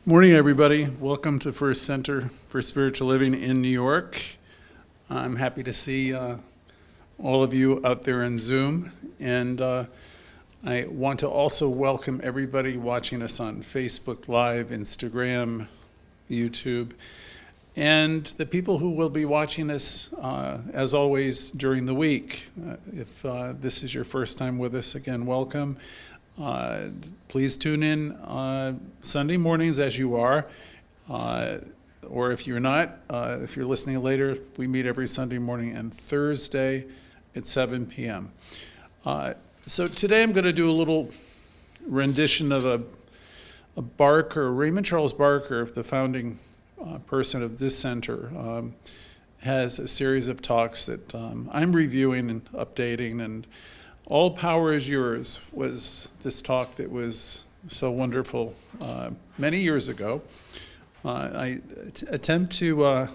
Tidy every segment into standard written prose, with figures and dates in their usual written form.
Morning, everybody. Welcome to First Center for Spiritual Living in New York. I'm happy to see all of you out there in Zoom, and I want to also welcome everybody watching us on Facebook Live, Instagram, YouTube, and the people who will be watching us, as always, during the week. If this is your first time with us, again, welcome. Please tune in Sunday mornings as you are, or if you're not, if you're listening later, we meet every Sunday morning and Thursday at 7 p.m. So today I'm going to do a little rendition of a Barker, Raymond Charles Barker, the founding person of this center, has a series of talks that I'm reviewing and updating, and All Power is Yours was this talk that was so wonderful many years ago. I attempt to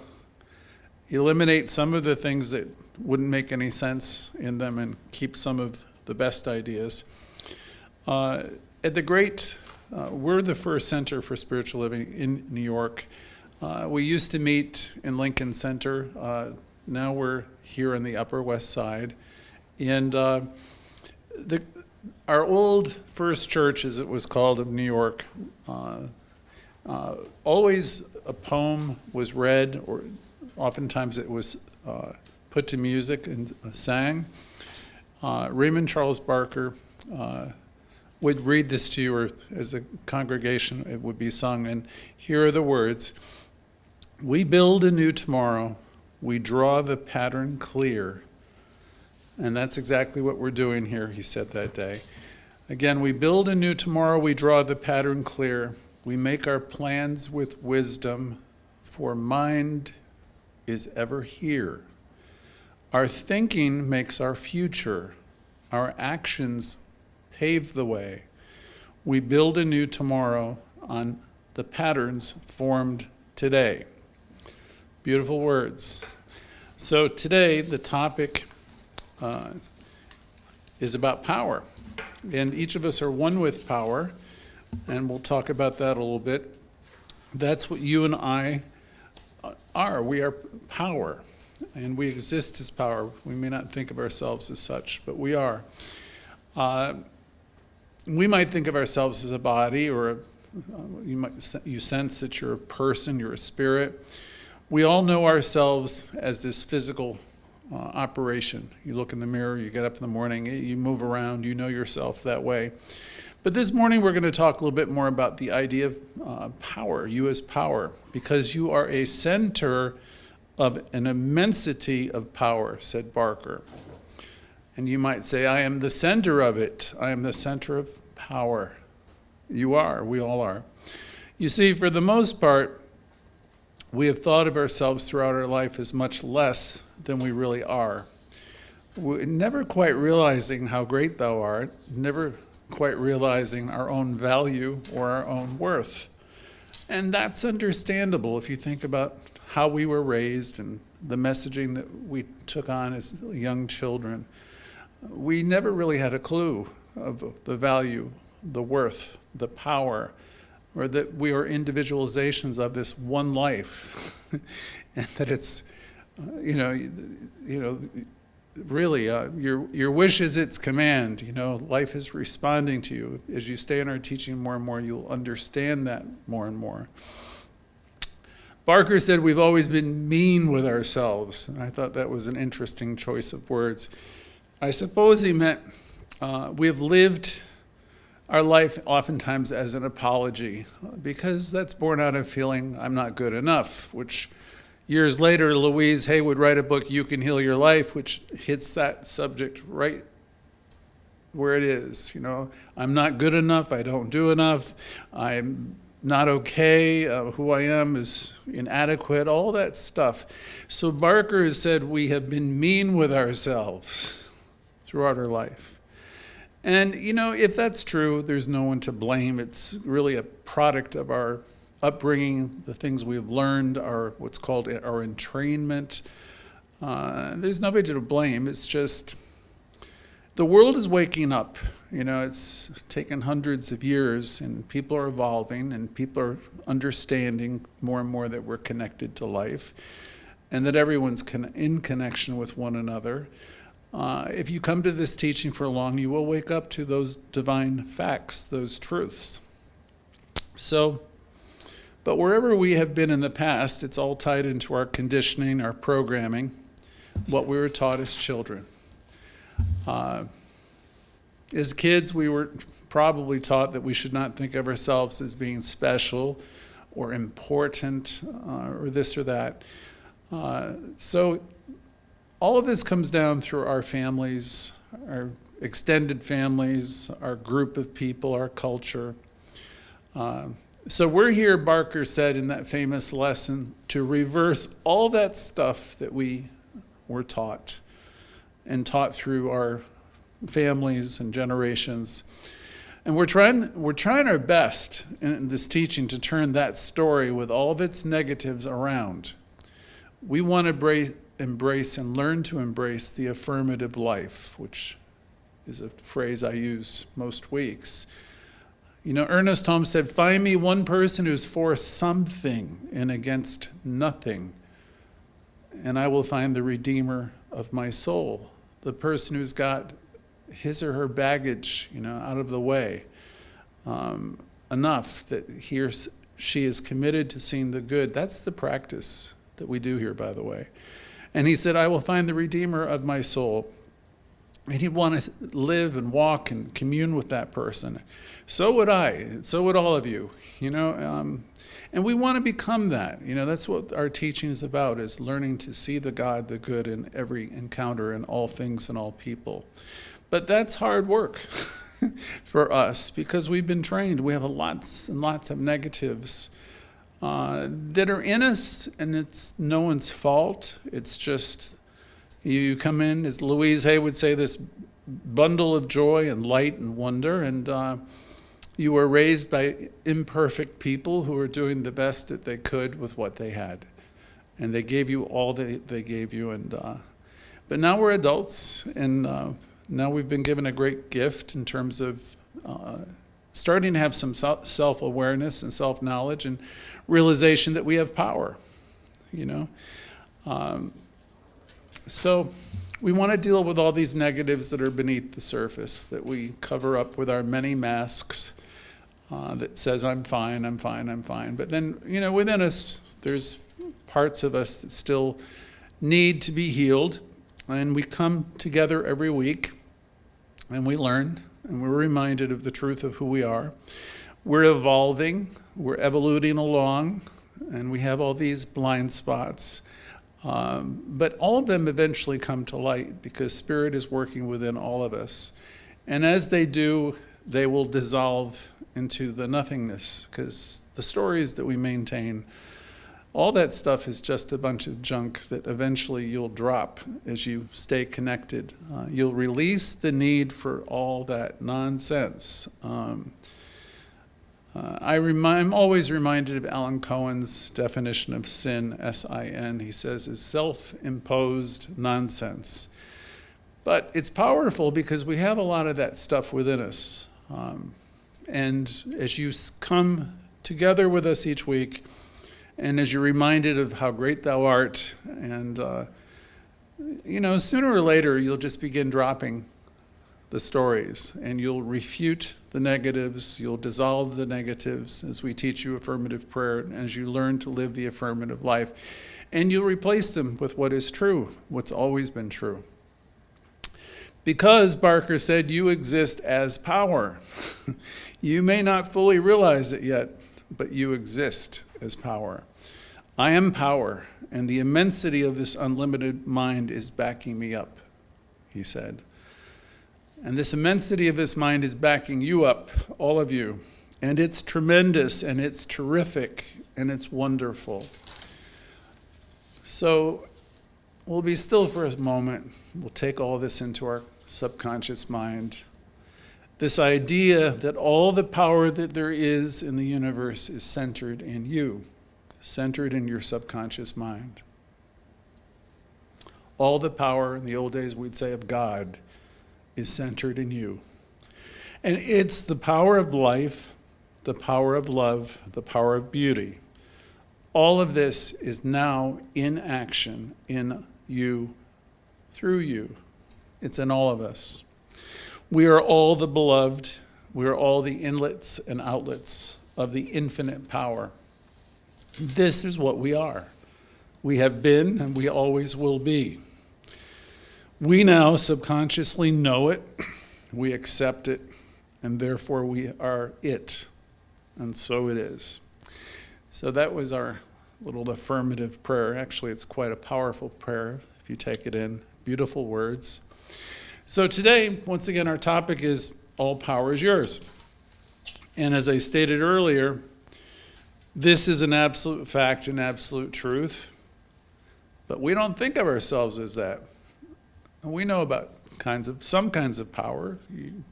eliminate some of the things that wouldn't make any sense in them and keep some of the best ideas. We're the first center for spiritual living in New York. We used to meet in Lincoln Center. Now we're here on the Upper West Side. And our old First Church, as it was called, of New York, always a poem was read, or oftentimes it was put to music and sang. Raymond Charles Barker would read this to you, or as a congregation it would be sung, and here are the words: "We build a new tomorrow, we draw the pattern clear." And that's exactly what we're doing here, he said that day. Again, we build a new tomorrow, we draw the pattern clear. We make our plans with wisdom, for mind is ever here. Our thinking makes our future. Our actions pave the way. We build a new tomorrow on the patterns formed today. Beautiful words. So today, the topic is about power. And each of us are one with power, and we'll talk about that a little bit. That's what you and I are. We are power, and we exist as power. We may not think of ourselves as such, but we are. We might think of ourselves as a body, or you sense that you're a person, you're a spirit. We all know ourselves as this physical operation. You look in the mirror, you get up in the morning, you move around, you know yourself that way. But this morning we're going to talk a little bit more about the idea of power, you as power, because you are a center of an immensity of power, said Barker. And you might say, I am the center of it. I am the center of power. You are. We all are. You see, for the most part, we have thought of ourselves throughout our life as much less than we really are. We're never quite realizing how great thou art, never quite realizing our own value or our own worth. And that's understandable if you think about how we were raised and the messaging that we took on as young children. We never really had a clue of the value, the worth, the power, or that we are individualizations of this one life, and that it's, really, your wish is its command. Life is responding to you. As you stay in our teaching more and more, you'll understand that more and more. Barker said we've always been mean with ourselves. And I thought that was an interesting choice of words. I suppose he meant we have lived our life oftentimes as an apology, because that's born out of feeling I'm not good enough, which years later Louise Hay would write a book, You Can Heal Your Life, which hits that subject right where it is. I'm not good enough, I don't do enough, I'm not okay, who I am is inadequate, all that stuff. So Barker has said we have been mean with ourselves throughout our life. And, if that's true, there's no one to blame. It's really a product of our upbringing, the things we've learned, what's called our entrainment. There's nobody to blame. It's just The world is waking up. It's taken hundreds of years, and people are evolving, and people are understanding more and more that we're connected to life, and that everyone's in connection with one another. If you come to this teaching for long, you will wake up to those divine facts, those truths. But wherever we have been in the past, it's all tied into our conditioning, our programming, what we were taught as children. As kids, we were probably taught that we should not think of ourselves as being special or important or this or that. So all of this comes down through our families, our extended families, our group of people, our culture. So we're here, Barker said in that famous lesson, to reverse all that stuff that we were taught and taught through our families and generations. And we're trying our best in this teaching to turn that story with all of its negatives around. We want to embrace and learn to embrace the affirmative life, which is a phrase I use most weeks. Ernest Holmes said, "Find me one person who's for something and against nothing, and I will find the Redeemer of my soul." The person who's got his or her baggage, out of the way, enough that she is committed to seeing the good. That's the practice that we do here, by the way. And he said, "I will find the Redeemer of my soul." And he'd want to live and walk and commune with that person. So would I. So would all of you. And we want to become that. That's what our teaching is about, is learning to see the God, the good in every encounter, in all things and all people. But that's hard work for us because we've been trained. We have lots and lots of negatives that are in us, and it's no one's fault. It's just you come in, as Louise Hay would say, this bundle of joy and light and wonder, and you were raised by imperfect people who were doing the best that they could with what they had. And they gave you all they gave you. But now we're adults, and now we've been given a great gift in terms of starting to have some self-awareness and self-knowledge and realization that we have power, So we want to deal with all these negatives that are beneath the surface, that we cover up with our many masks that says, I'm fine, I'm fine, I'm fine. But then, within us, there's parts of us that still need to be healed. And we come together every week, and we learn, and we're reminded of the truth of who we are. We're evolving, we're evoluting along, and we have all these blind spots. But all of them eventually come to light because Spirit is working within all of us. And as they do, they will dissolve into the nothingness, because the stories that we maintain, all that stuff is just a bunch of junk that eventually you'll drop as you stay connected. You'll release the need for all that nonsense. I'm always reminded of Alan Cohen's definition of sin, S-I-N. He says it's self-imposed nonsense. But it's powerful because we have a lot of that stuff within us. And as you come together with us each week, and as you're reminded of how great thou art, and sooner or later you'll just begin dropping the stories, and you'll refute the negatives, you'll dissolve the negatives as we teach you affirmative prayer, and as you learn to live the affirmative life, and you'll replace them with what is true, what's always been true. Because, Barker said, you exist as power. You may not fully realize it yet, but you exist as power. I am power, and the immensity of this unlimited mind is backing me up, he said. And this immensity of this mind is backing you up, all of you. And it's tremendous, and it's terrific, and it's wonderful. So we'll be still for a moment. We'll take all this into our subconscious mind. This idea that all the power that there is in the universe is centered in you, centered in your subconscious mind. All the power, in the old days we'd say of God, is centered in you. And it's the power of life, the power of love, the power of beauty. All of this is now in action in you, through you. It's in all of us. We are all the beloved. We are all the inlets and outlets of the infinite power. This is what we are. We have been and we always will be. We now subconsciously know it, we accept it, and therefore we are it. And so it is. So that was our little affirmative prayer. Actually, it's quite a powerful prayer if you take it in. Beautiful words. So today, once again, our topic is all power is yours. And as I stated earlier, this is an absolute fact and absolute truth. But we don't think of ourselves as that. We know about some kinds of power.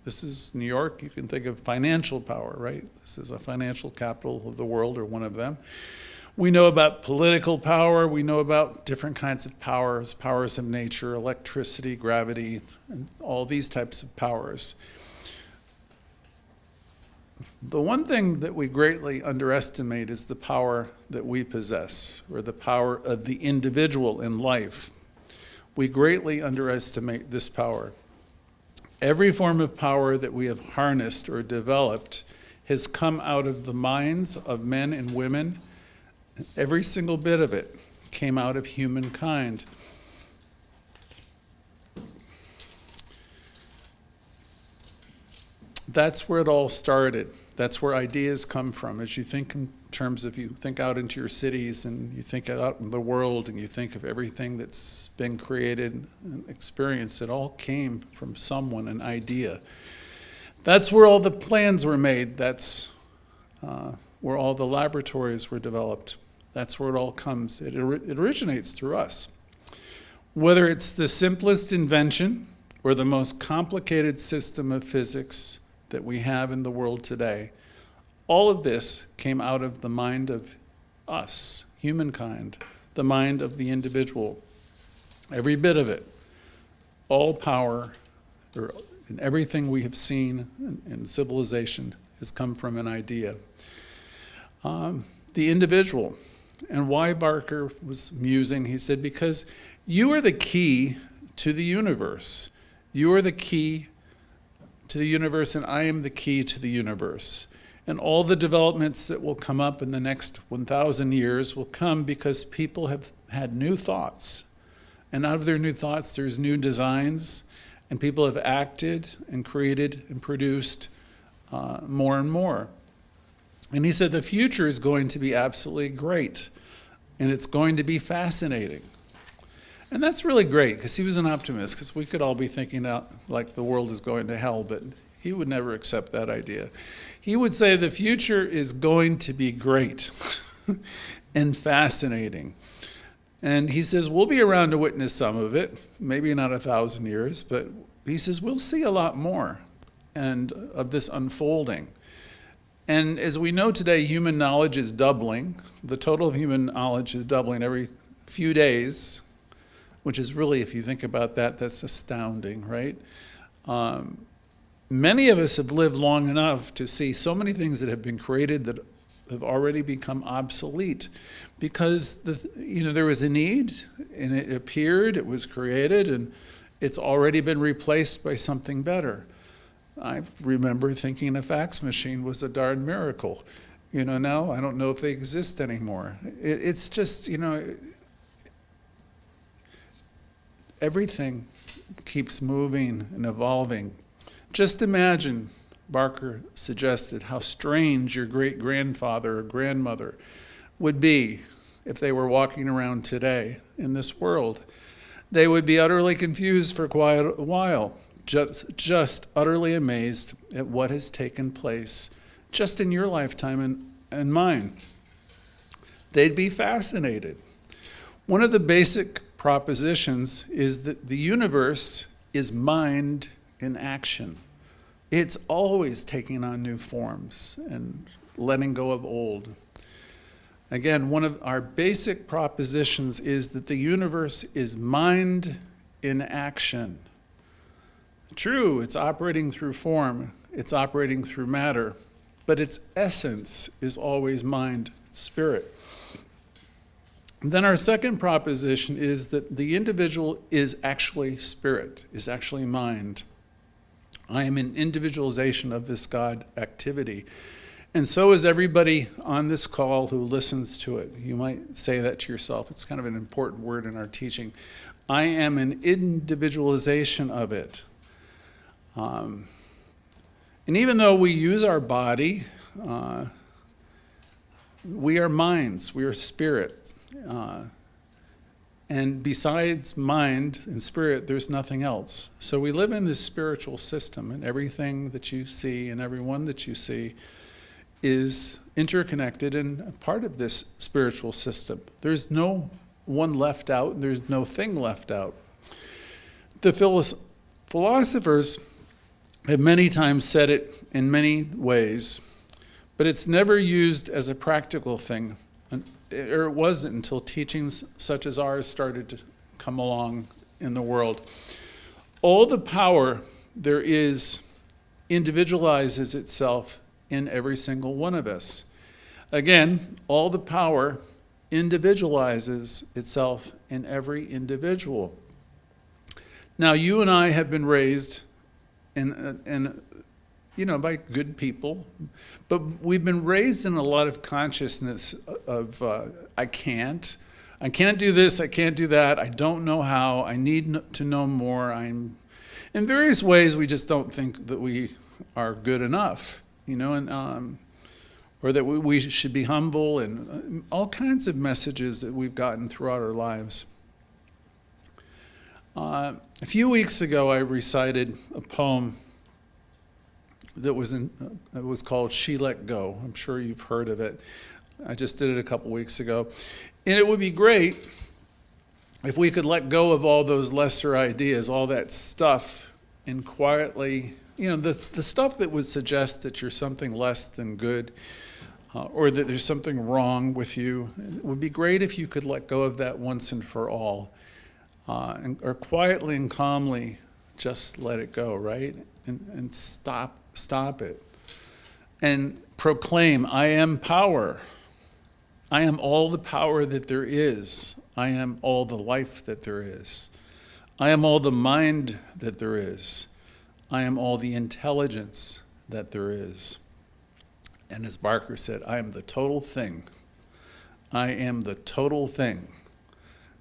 This is New York. You can think of financial power, right? This is a financial capital of the world, or one of them. We know about political power. We know about different kinds of powers of nature, electricity, gravity, and all these types of powers. The one thing that we greatly underestimate is the power that we possess, or the power of the individual in life. We greatly underestimate this power. Every form of power that we have harnessed or developed has come out of the minds of men and women. Every single bit of it came out of humankind. That's where it all started. That's where ideas come from. As you think in terms of, you think out into your cities and you think out in the world and you think of everything that's been created and experienced, it all came from someone, an idea. That's where all the plans were made. That's where all the laboratories were developed. That's where it all comes. It originates through us. Whether it's the simplest invention or the most complicated system of physics that we have in the world today, all of this came out of the mind of us, humankind, the mind of the individual. Every bit of it, all power, and everything we have seen in civilization has come from an idea. The individual, and why Barker was musing, he said, because you are the key to the universe. You are the key to the universe, and I am the key to the universe. And all the developments that will come up in the next 1,000 years will come because people have had new thoughts. And out of their new thoughts, there's new designs, and people have acted and created and produced more and more. And he said the future is going to be absolutely great, and it's going to be fascinating. And that's really great, because he was an optimist, because we could all be thinking out like the world is going to hell, but he would never accept that idea. He would say the future is going to be great and fascinating. And he says we'll be around to witness some of it, maybe not 1,000 years, but he says we'll see a lot more and of this unfolding. And as we know today, human knowledge is doubling. The total of human knowledge is doubling every few days, which is really, if you think about that, that's astounding, right? Many of us have lived long enough to see so many things that have been created that have already become obsolete because there was a need, and it appeared, it was created, and it's already been replaced by something better. I remember thinking a fax machine was a darn miracle. Now I don't know if they exist anymore. It's just, everything keeps moving and evolving. Just imagine, Barker suggested, how strange your great-grandfather or grandmother would be if they were walking around today in this world. They would be utterly confused for quite a while, just utterly amazed at what has taken place just in your lifetime and mine. They'd be fascinated. One of the basic propositions is that the universe is mind in action. It's always taking on new forms and letting go of old. Again, one of our basic propositions is that the universe is mind in action. True, it's operating through form, it's operating through matter, but its essence is always mind, it's spirit. And then our second proposition is that the individual is actually spirit, is actually mind. I am an individualization of this God activity. And so is everybody on this call who listens to it. You might say that to yourself. It's kind of an important word in our teaching. I am an individualization of it. And even though we use our body, we are minds, we are spirit. And besides mind and spirit, there's nothing else. So we live in this spiritual system, and everything that you see and everyone that you see is interconnected and part of this spiritual system. There's no one left out, and there's no thing left out. The philosophers have many times said it in many ways, but it's never used as a practical thing, or it wasn't until teachings such as ours started to come along in the world. All the power there is individualizes itself in every single one of us. Again, all the power individualizes itself in every individual. Now, you and I have been raised by good people, but we've been raised in a lot of consciousness of I can't do this, I can't do that, I don't know how, I need to know more. In various ways we just don't think that we are good enough, or that we should be humble, and all kinds of messages that we've gotten throughout our lives. A few weeks ago I recited a poem that was called She Let Go. I'm sure you've heard of it. I just did it a couple weeks ago. And it would be great if we could let go of all those lesser ideas, all that stuff, and quietly, the stuff that would suggest that you're something less than good, or that there's something wrong with you. It would be great if you could let go of that once and for all, or quietly and calmly just let it go, right? And stop it. And proclaim, I am power. I am all the power that there is. I am all the life that there is. I am all the mind that there is. I am all the intelligence that there is. And as Barker said, I am the total thing. I am the total thing.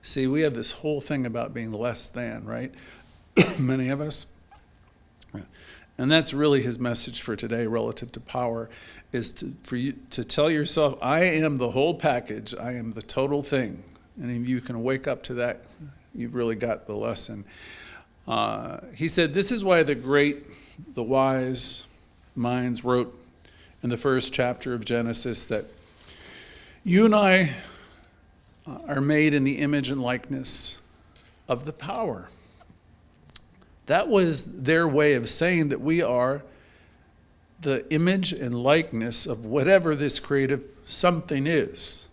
See, we have this whole thing about being less than, right? Many of us. And that's really his message for today relative to power, is for you to tell yourself, I am the whole package. I am the total thing. And if you can wake up to that, you've really got the lesson. He said, this is why the wise minds wrote in the first chapter of Genesis that you and I are made in the image and likeness of the power. That was their way of saying that we are the image and likeness of whatever this creative something is.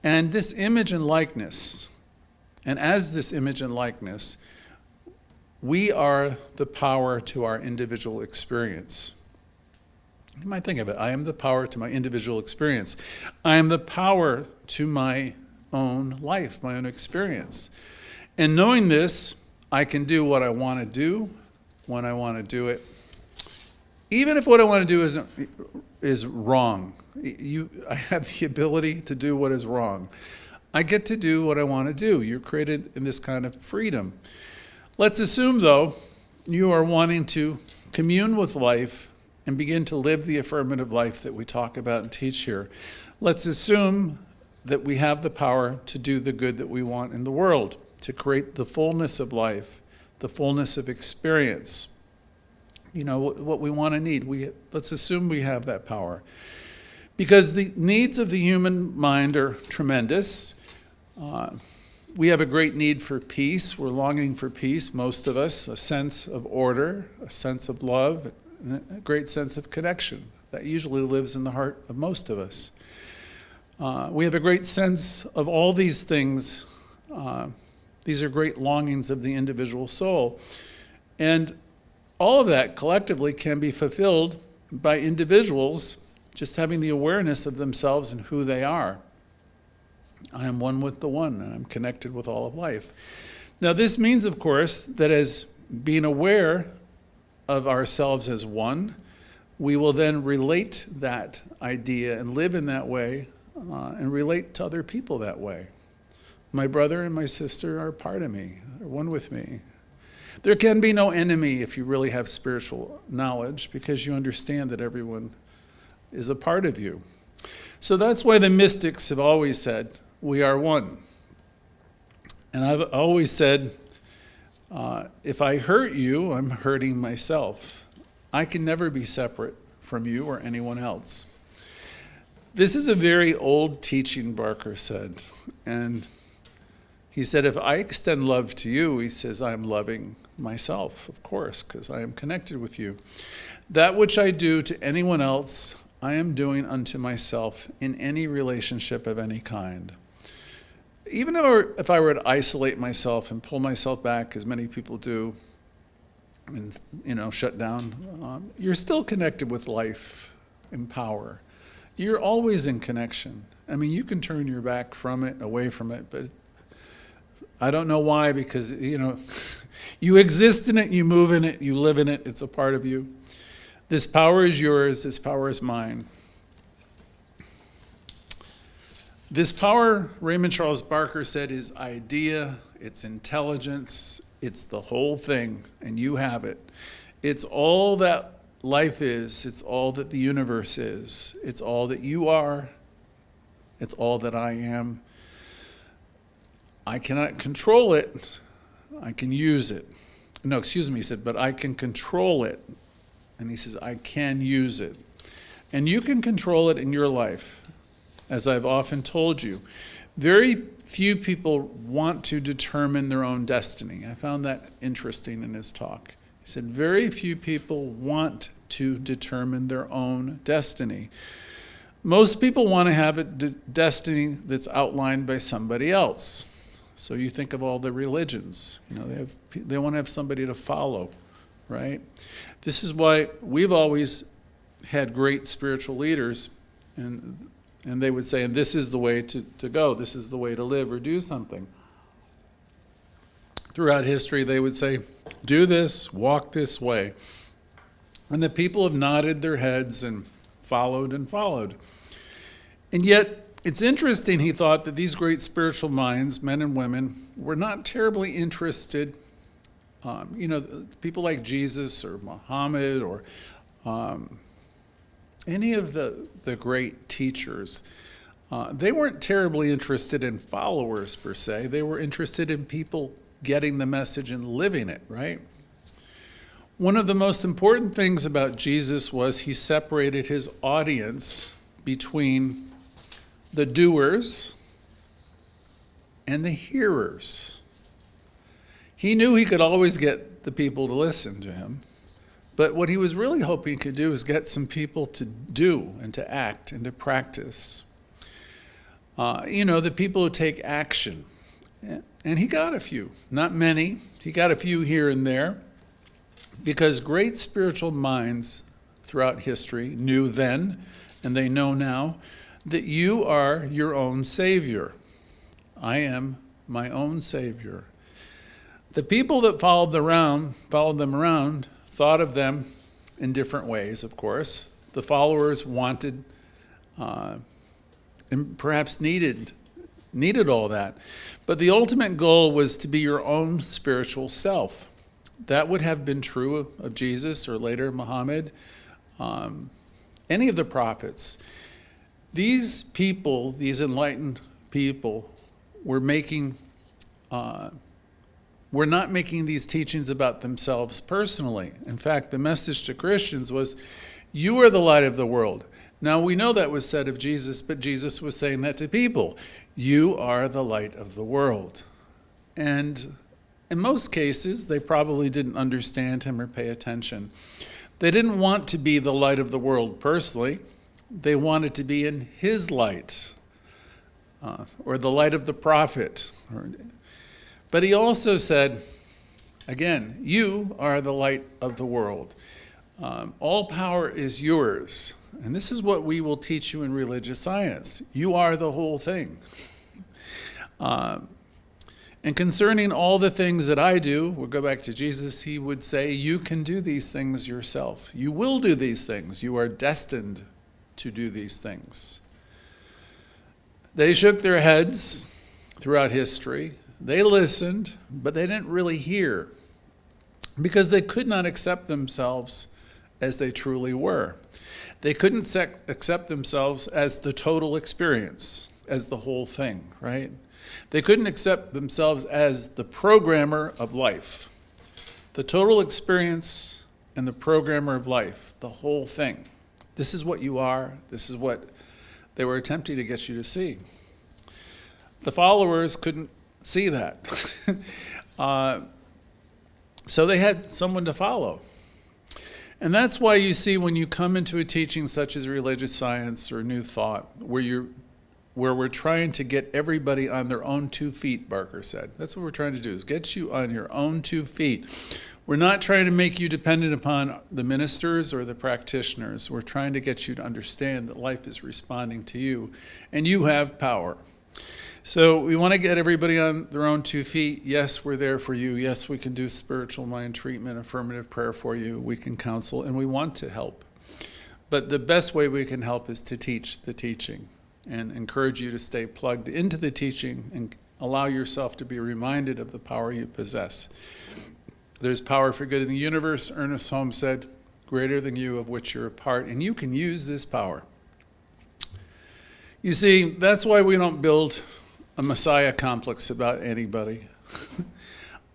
And this image and likeness, and as this image and likeness, we are the power to our individual experience. You might think of it, I am the power to my individual experience. I am the power to my own life, my own experience. And knowing this, I can do what I want to do when I want to do it, even if what I want to do is wrong. I have the ability to do what is wrong. I get to do what I want to do. You're created in this kind of freedom. Let's assume, though, you are wanting to commune with life and begin to live the affirmative life that we talk about and teach here. Let's assume that we have the power to do the good that we want in the world, to create the fullness of life, the fullness of experience. What we want to need. Let's assume we have that power. Because the needs of the human mind are tremendous. We have a great need for peace. We're longing for peace, most of us, a sense of order, a sense of love, and a great sense of connection. That usually lives in the heart of most of us. We have a great sense of all these things. These are great longings of the individual soul. And all of that collectively can be fulfilled by individuals just having the awareness of themselves and who they are. I am one with the one, and I'm connected with all of life. Now, this means, of course, that as being aware of ourselves as one, we will then relate that idea and live in that way and relate to other people that way. My brother and my sister are part of me, are one with me. There can be no enemy if you really have spiritual knowledge, because you understand that everyone is a part of you. So that's why the mystics have always said, we are one. And I've always said, if I hurt you, I'm hurting myself. I can never be separate from you or anyone else. This is a very old teaching, Barker said. And he said, if I extend love to you, he says, I'm loving myself, of course, because I am connected with you. That which I do to anyone else, I am doing unto myself in any relationship of any kind. Even if I were to isolate myself and pull myself back, as many people do, and shut down, you're still connected with life and power. You're always in connection. I mean, you can turn your back from it, away from it, but I don't know why, because, you exist in it, you move in it, you live in it, it's a part of you. This power is yours, this power is mine. This power, Raymond Charles Barker said, is idea, it's intelligence, it's the whole thing, and you have it. It's all that life is, it's all that the universe is, it's all that you are, it's all that I am. I cannot control it, I can use it. No, excuse me, he said, but I can control it. And he says, I can use it. And you can control it in your life, as I've often told you. Very few people want to determine their own destiny. I found that interesting in his talk. He said, very few people want to determine their own destiny. Most people want to have a destiny that's outlined by somebody else. So you think of all the religions, they want to have somebody to follow, right? This is why we've always had great spiritual leaders, and they would say, and this is the way to go, this is the way to live or do something. Throughout history, they would say, do this, walk this way. And the people have nodded their heads and followed and followed. And yet, it's interesting, he thought, that these great spiritual minds, men and women, were not terribly interested. People like Jesus or Muhammad or any of the great teachers, they weren't terribly interested in followers per se. They were interested in people getting the message and living it, right? One of the most important things about Jesus was he separated his audience between the doers and the hearers. He knew he could always get the people to listen to him, but what he was really hoping he could do is get some people to do and to act and to practice. The people who take action. And he got a few, not many. He got a few here and there, because great spiritual minds throughout history knew then, and they know now, that you are your own Savior. I am my own Savior. The people that followed them around, thought of them in different ways, of course. The followers wanted and perhaps needed all that. But the ultimate goal was to be your own spiritual self. That would have been true of Jesus or later Muhammad, any of the prophets. These people, these enlightened people, were not making these teachings about themselves personally. In fact, the message to Christians was, you are the light of the world. Now, we know that was said of Jesus, but Jesus was saying that to people. You are the light of the world. And in most cases, they probably didn't understand him or pay attention. They didn't want to be the light of the world personally. They wanted to be in his light, or the light of the prophet. But he also said, Again, you are the light of the world. All power is yours. And this is what we will teach you in religious science. You are the whole thing. And concerning all the things that I do, we'll go back to Jesus, he would say, you can do these things yourself. You will do these things. You are destined to do these things. They shook their heads throughout history. They listened, but they didn't really hear because they could not accept themselves as they truly were. They couldn't accept themselves as the total experience, as the whole thing, right? They couldn't accept themselves as the programmer of life, the total experience and the programmer of life, the whole thing. This is what you are. This is what they were attempting to get you to see. The followers couldn't see that. So they had someone to follow. And that's why you see when you come into a teaching such as religious science or New Thought, where we're trying to get everybody on their own 2 feet, Barker said. That's what we're trying to do, is get you on your own 2 feet. We're not trying to make you dependent upon the ministers or the practitioners. We're trying to get you to understand that life is responding to you, and you have power. So we want to get everybody on their own 2 feet. Yes, we're there for you. Yes, we can do spiritual mind treatment, affirmative prayer for you. We can counsel, and we want to help. But the best way we can help is to teach the teaching and encourage you to stay plugged into the teaching and allow yourself to be reminded of the power you possess. There's power for good in the universe, Ernest Holmes said, greater than you of which you're a part, and you can use this power. You see, that's why we don't build a Messiah complex about anybody.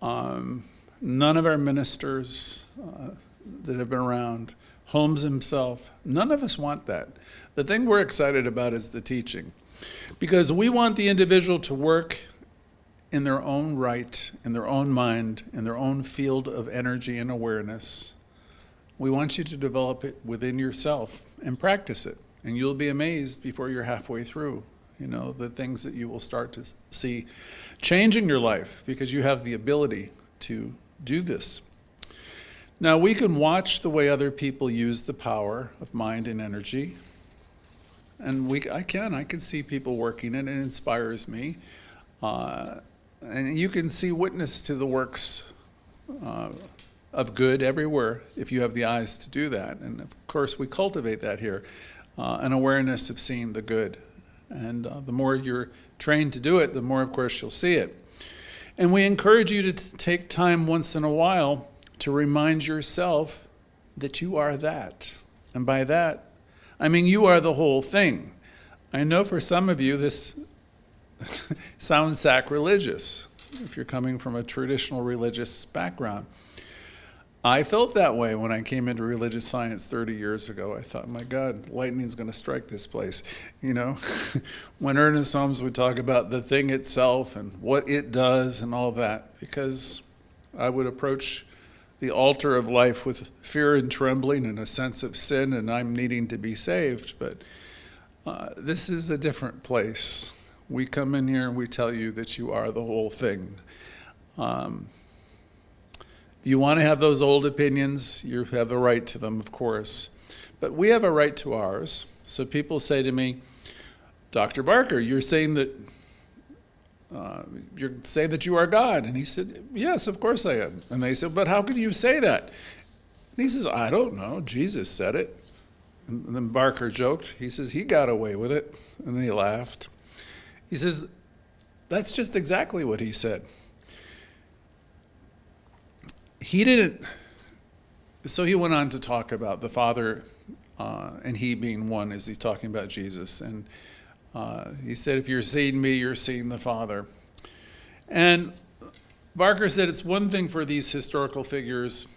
None of our ministers that have been around, Holmes himself, none of us want that. The thing we're excited about is the teaching, because we want the individual to work in their own right, in their own mind, in their own field of energy and awareness. We want you to develop it within yourself and practice it, and you'll be amazed before you're halfway through. The things that you will start to see change in your life because you have the ability to do this. Now, we can watch the way other people use the power of mind and energy. And I can see people working it, and it inspires me. And you can see witness to the works of good everywhere if you have the eyes to do that. And of course, we cultivate that here, an awareness of seeing the good. And the more you're trained to do it, the more, of course, you'll see it. And we encourage you to take time once in a while to remind yourself that you are that. And by that, I mean you are the whole thing. I know for some of you this sounds sacrilegious if you're coming from a traditional religious background. I felt that way when I came into religious science 30 years ago. I thought, my God, lightning's going to strike this place. When Ernest Holmes would talk about the thing itself and what it does and all that, because I would approach the altar of life with fear and trembling and a sense of sin, and I'm needing to be saved. But this is a different place. We come in here and we tell you that you are the whole thing. You want to have those old opinions, you have the right to them, of course. But we have a right to ours. So people say to me, Dr. Barker, you're saying that you are God. And he said, yes, of course I am. And they said, but how can you say that? And he says, I don't know. Jesus said it. And then Barker joked. He says, he got away with it. And then he laughed. He says, that's just exactly what he said. He didn't, so he went on to talk about the Father and he being one as he's talking about Jesus. And he said, if you're seeing me, you're seeing the Father. And Barker said it's one thing for these historical figures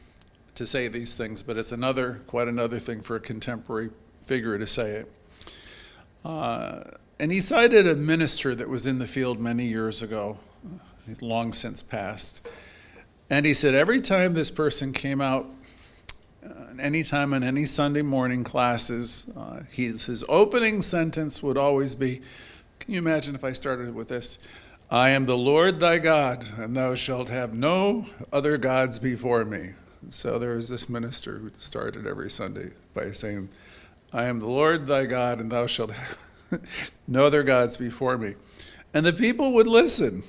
to say these things, but it's quite another thing for a contemporary figure to say it. And he cited a minister that was in the field many years ago. He's long since passed. And he said every time this person came out, anytime in any Sunday morning classes, his opening sentence would always be, can you imagine if I started with this? I am the Lord thy God, and thou shalt have no other gods before me. So there was this minister who started every Sunday by saying, I am the Lord thy God, and thou shalt have no other gods before me. And the people would listen,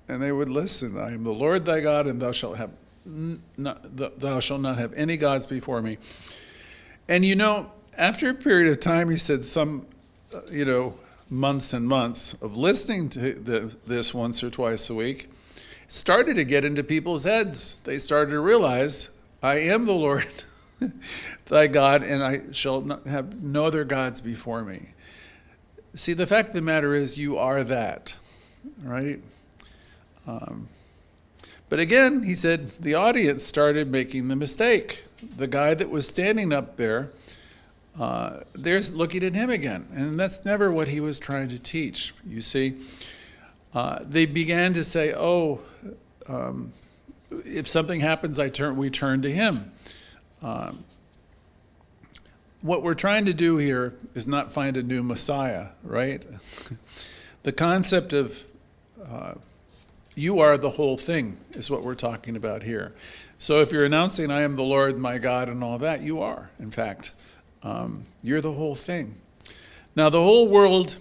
and they would listen. I am the Lord thy God, and thou shalt not have any gods before me. And after a period of time, he said months and months of listening to this once or twice a week, started to get into people's heads. They started to realize, I am the Lord thy God, and I shall not have no other gods before me. See, the fact of the matter is, you are that, right? But again, he said, the audience started making the mistake. The guy that was standing up there, they're looking at him again. And that's never what he was trying to teach, you see. They began to say, if something happens, we turn to him. What we're trying to do here is not find a new Messiah, right? The concept of you are the whole thing is what we're talking about here. So if you're announcing, I am the Lord, my God, and all that, you are, in fact. You're the whole thing. Now, the whole world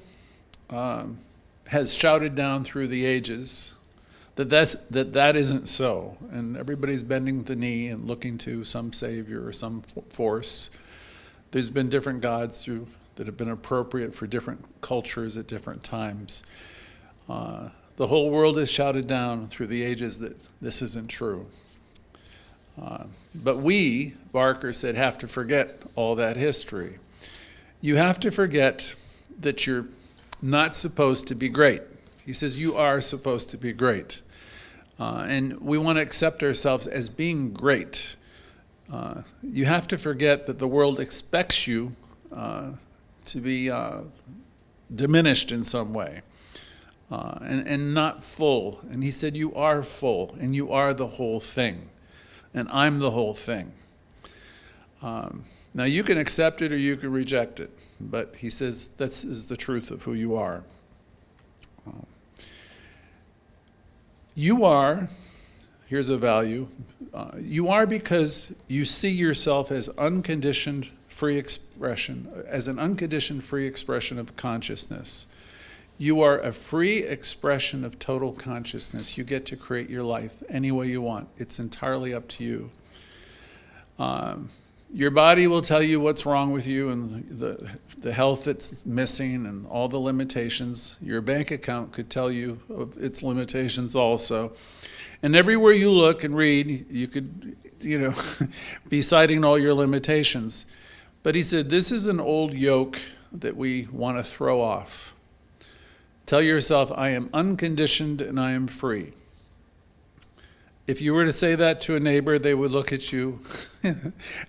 has shouted down through the ages that isn't so. And everybody's bending the knee and looking to some savior or some force. There's been different gods that have been appropriate for different cultures at different times. The whole world has shouted down through the ages that this isn't true. But we, Barker said, have to forget all that history. You have to forget that you're not supposed to be great. He says you are supposed to be great. And we want to accept ourselves as being great. You have to forget that the world expects you to be diminished in some way and not full. And he said you are full and you are the whole thing. And I'm the whole thing. Now you can accept it or you can reject it. But he says this is the truth of who you are. You are, here's a value, you are because you see yourself as an unconditioned free expression of consciousness. You are a free expression of total consciousness. You get to create your life any way you want. It's entirely up to you. Your body will tell you what's wrong with you and the health that's missing and all the limitations. Your bank account could tell you of its limitations also. And everywhere you look and read, you could, be citing all your limitations. But he said, this is an old yoke that we want to throw off. Tell yourself, I am unconditioned and I am free. If you were to say that to a neighbor, they would look at you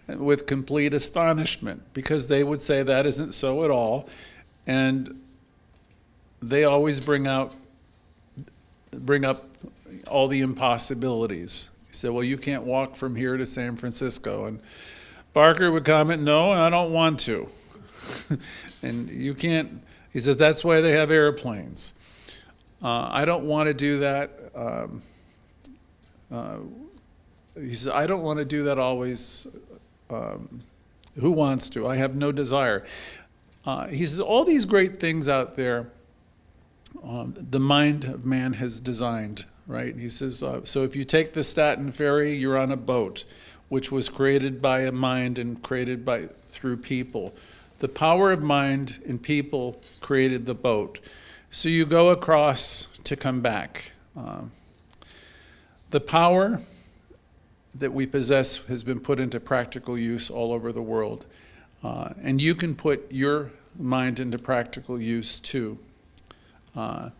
with complete astonishment because they would say that isn't so at all. And they always bring up all the impossibilities. You say, well, you can't walk from here to San Francisco. And Barker would comment, no, I don't want to. And you can't, he says, that's why they have airplanes. I don't want to do that. He says, I don't want to do that always. Who wants to? I have no desire. He says, all these great things out there, the mind of man has designed, right? He says, so if you take the Staten Ferry, you're on a boat, which was created by a mind and created through people. The power of mind and people created the boat. So you go across to come back. The power that we possess has been put into practical use all over the world. And you can put your mind into practical use too,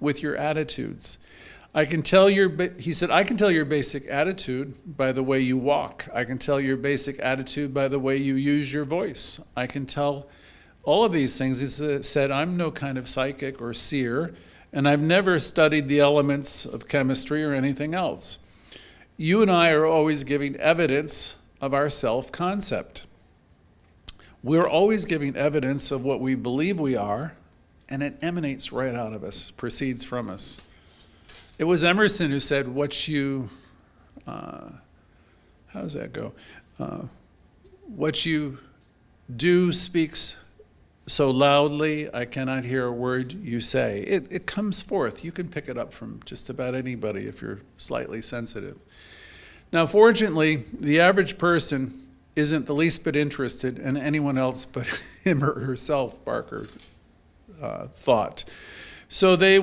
with your attitudes. He said, I can tell your basic attitude by the way you walk. I can tell your basic attitude by the way you use your voice. I can tell all of these things. He said, I'm no kind of psychic or seer, and I've never studied the elements of chemistry or anything else. You and I are always giving evidence of our self-concept. We're always giving evidence of what we believe we are, and it emanates right out of us, proceeds from us. It was Emerson who said, how does that go? What you do speaks so loudly, I cannot hear a word you say. It comes forth. You can pick it up from just about anybody if you're slightly sensitive. Now, fortunately, the average person isn't the least bit interested in anyone else but him or herself, Barker thought. So they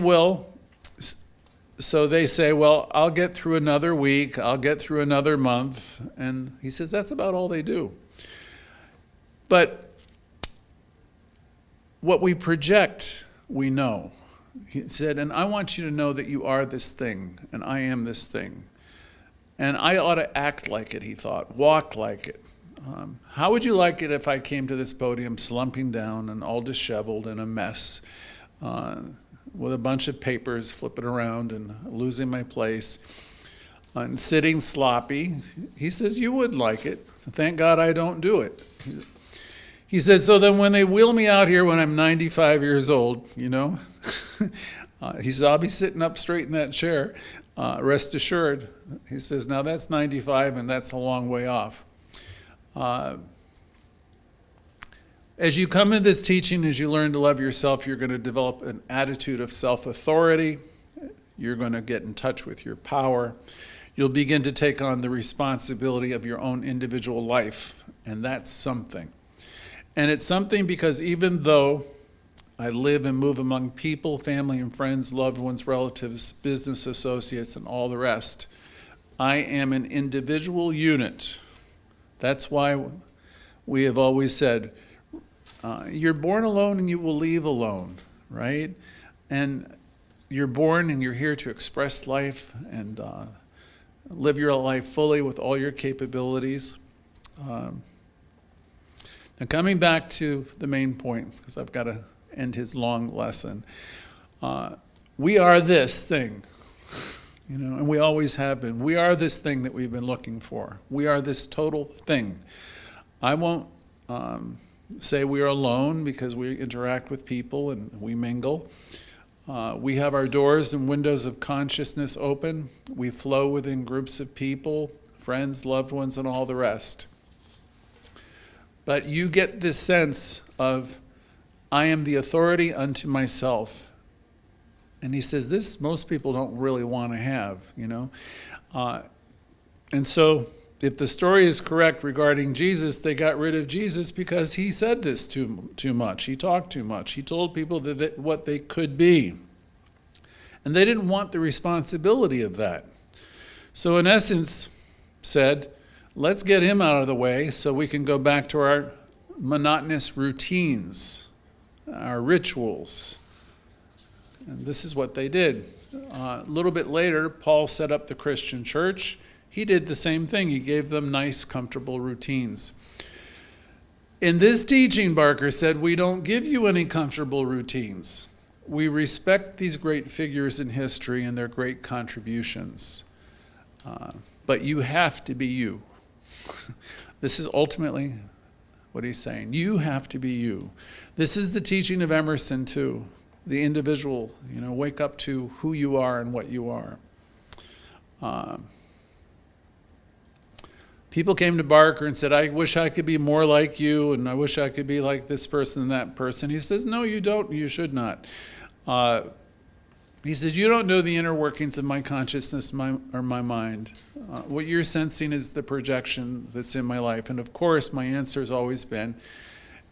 say, well, I'll get through another week, I'll get through another month. And he says that's about all they do. But what we project, we know. He said, and I want you to know that you are this thing, and I am this thing. And I ought to act like it, he thought, walk like it. How would you like it if I came to this podium slumping down and all disheveled and a mess, with a bunch of papers flipping around and losing my place, and sitting sloppy? He says, you would like it. Thank God I don't do it. He said, so then when they wheel me out here when I'm 95 years old, he says, I'll be sitting up straight in that chair, rest assured. He says, now that's 95 and that's a long way off. As you come into this teaching, as you learn to love yourself, you're going to develop an attitude of self-authority. You're going to get in touch with your power. You'll begin to take on the responsibility of your own individual life, and that's something. And it's something because even though I live and move among people, family and friends, loved ones, relatives, business associates, and all the rest, I am an individual unit. That's why we have always said, you're born alone and you will leave alone, right? And you're born and you're here to express life and live your life fully with all your capabilities. Now, coming back to the main point, because I've got to end his long lesson. We are this thing, and we always have been. We are this thing that we've been looking for. We are this total thing. I won't say we are alone because we interact with people and we mingle. We have our doors and windows of consciousness open. We flow within groups of people, friends, loved ones, and all the rest. But you get this sense of, I am the authority unto myself. And he says, this most people don't really want to have, And so if the story is correct regarding Jesus, they got rid of Jesus because he said this too much. He talked too much. He told people what they could be. And they didn't want the responsibility of that. So in essence, said, let's get him out of the way so we can go back to our monotonous routines, our rituals. And this is what they did. A little bit later, Paul set up the Christian church. He did the same thing. He gave them nice, comfortable routines. In this teaching, Barker said, we don't give you any comfortable routines. We respect these great figures in history and their great contributions. But you have to be you. This is ultimately what he's saying. You have to be you. This is the teaching of Emerson too. The individual, wake up to who you are and what you are. People came to Barker and said, I wish I could be more like you, and I wish I could be like this person and that person. He says, no, you don't, you should not. He says, you don't know the inner workings of my consciousness or my mind. What you're sensing is the projection that's in my life. And of course, my answer has always been,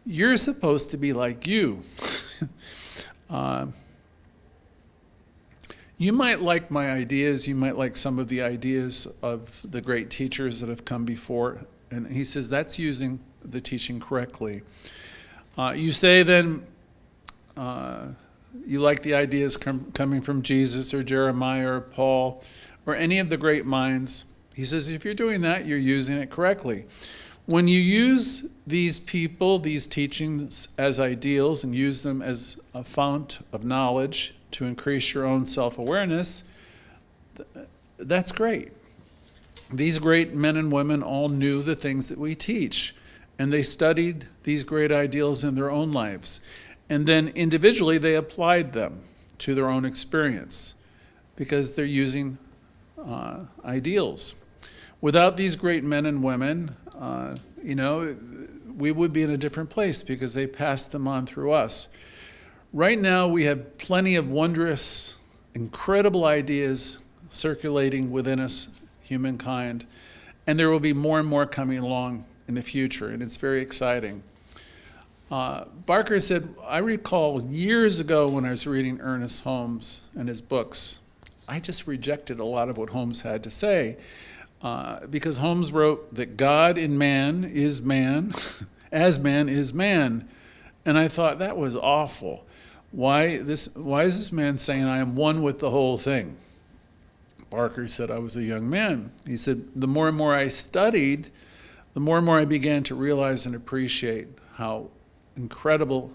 you're supposed to be like you. You might like my ideas. You might like some of the ideas of the great teachers that have come before. And he says, that's using the teaching correctly. You say then, you like the ideas coming from Jesus or Jeremiah or Paul or any of the great minds. He says, if you're doing that, you're using it correctly. When you use these people, these teachings as ideals and use them as a fount of knowledge to increase your own self-awareness, that's great. These great men and women all knew the things that we teach, and they studied these great ideals in their own lives. And then individually, they applied them to their own experience. because they're using ideals. Without these great men and women, we would be in a different place because they passed them on through us. Right now, we have plenty of wondrous, incredible ideas circulating within us, humankind, and there will be more and more coming along in the future, and it's very exciting. Barker said, I recall years ago when I was reading Ernest Holmes and his books, I just rejected a lot of what Holmes had to say, because Holmes wrote that God in man is man, as man is man. And I thought that was awful. Why is this man saying I am one with the whole thing? Barker said I was a young man. He said the more and more I studied, the more and more I began to realize and appreciate how incredible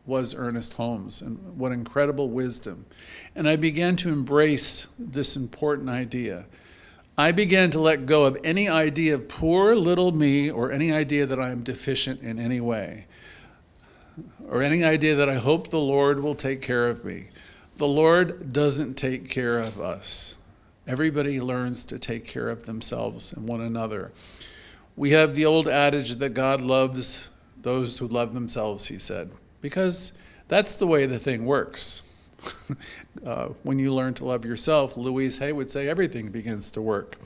was Ernest Holmes and what incredible wisdom. And I began to embrace this important idea. I began to let go of any idea of poor little me or any idea that I am deficient in any way or any idea that I hope the Lord will take care of me. The Lord doesn't take care of us. Everybody learns to take care of themselves and one another. We have the old adage that God loves those who love themselves, he said, because that's the way the thing works. When you learn to love yourself, Louise Hay would say everything begins to work.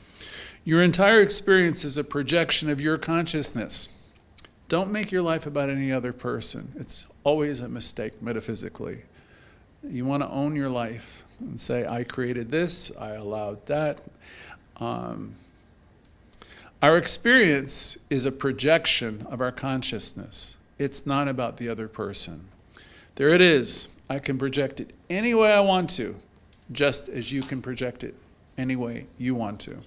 Your entire experience is a projection of your consciousness. Don't make your life about any other person. It's always a mistake metaphysically. You want to own your life and say, I created this, I allowed that. Our experience is a projection of our consciousness. It's not about the other person. There it is. I can project it any way I want to, just as you can project it any way you want to.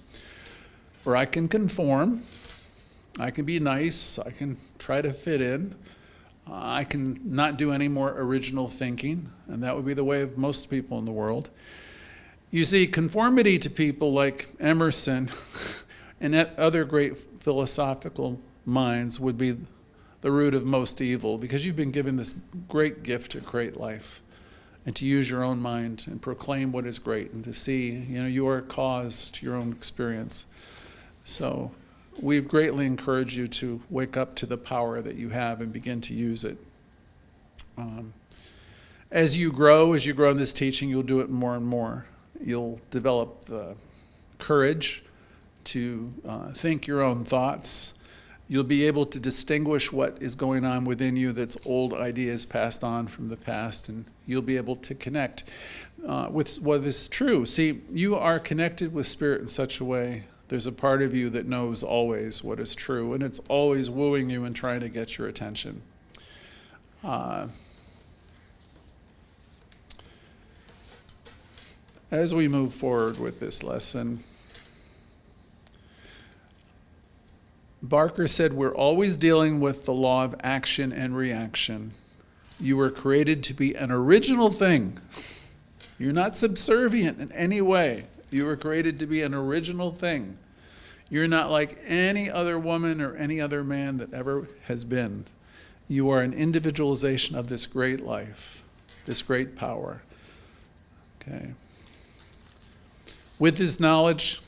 Or I can conform. I can be nice. I can try to fit in. I can not do any more original thinking, and that would be the way of most people in the world. You see, conformity to people like Emerson and other great philosophical minds would be the root of most evil, because you've been given this great gift to create life and to use your own mind and proclaim what is great and to see, you are a cause to your own experience. So we greatly encourage you to wake up to the power that you have and begin to use it. As you grow in this teaching, you'll do it more and more. You'll develop the courage to think your own thoughts. You'll be able to distinguish what is going on within you that's old ideas passed on from the past, and you'll be able to connect with what is true. See, you are connected with Spirit in such a way. There's a part of you that knows always what is true, and it's always wooing you and trying to get your attention. As we move forward with this lesson, Barker said we're always dealing with the law of action and reaction. You were created to be an original thing. You're not subservient in any way. You were created to be an original thing. You're not like any other woman or any other man that ever has been. You are an individualization of this great life, this great power. Okay. With this knowledge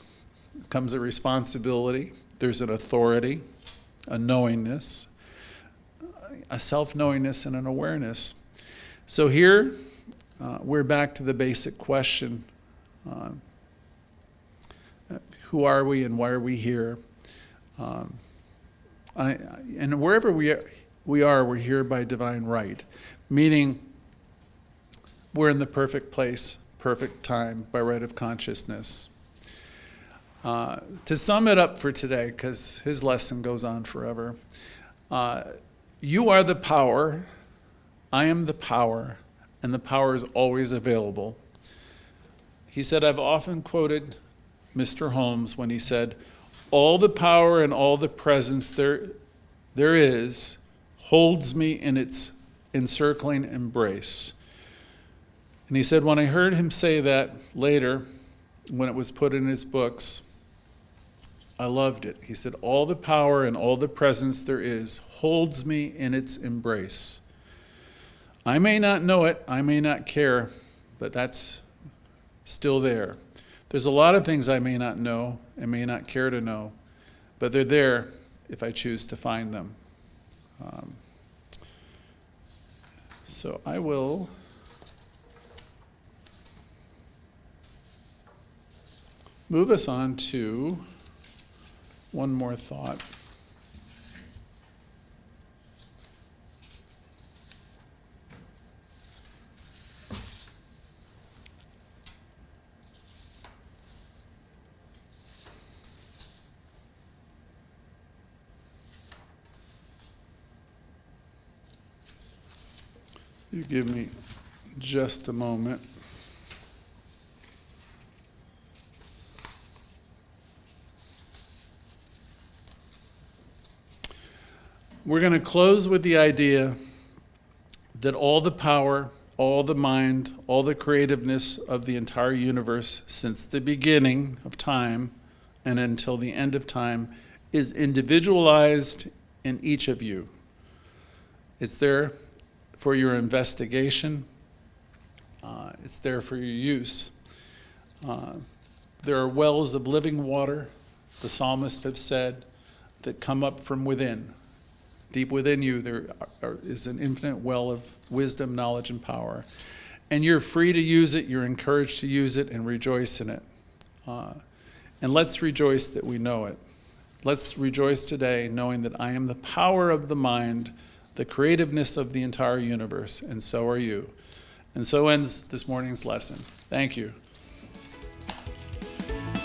comes a responsibility. There's an authority, a knowingness, a self-knowingness, and an awareness. So here, we're back to the basic question. Who are we and why are we here? And wherever we are, we're here by divine right, meaning we're in the perfect place, perfect time, by right of consciousness. To sum it up for today, because his lesson goes on forever, you are the power, I am the power, and the power is always available. He said, I've often quoted Mr. Holmes when he said, all the power and all the presence there is holds me in its encircling embrace. And he said, when I heard him say that later, when it was put in his books, I loved it. He said, all the power and all the presence there is holds me in its embrace. I may not know it, I may not care, but that's still there. There's a lot of things I may not know and may not care to know, but they're there if I choose to find them. So I will move us on to one more thought. You give me just a moment. We're going to close with the idea that all the power, all the mind, all the creativeness of the entire universe since the beginning of time and until the end of time is individualized in each of you. It's there for your investigation. It's there for your use. There are wells of living water, the psalmists have said, that come up from within. Deep within you, there is an infinite well of wisdom, knowledge, and power. And you're free to use it, you're encouraged to use it, and rejoice in it. And let's rejoice that we know it. Let's rejoice today knowing that I am the power of the mind, the creativeness of the entire universe, and so are you. And so ends this morning's lesson. Thank you.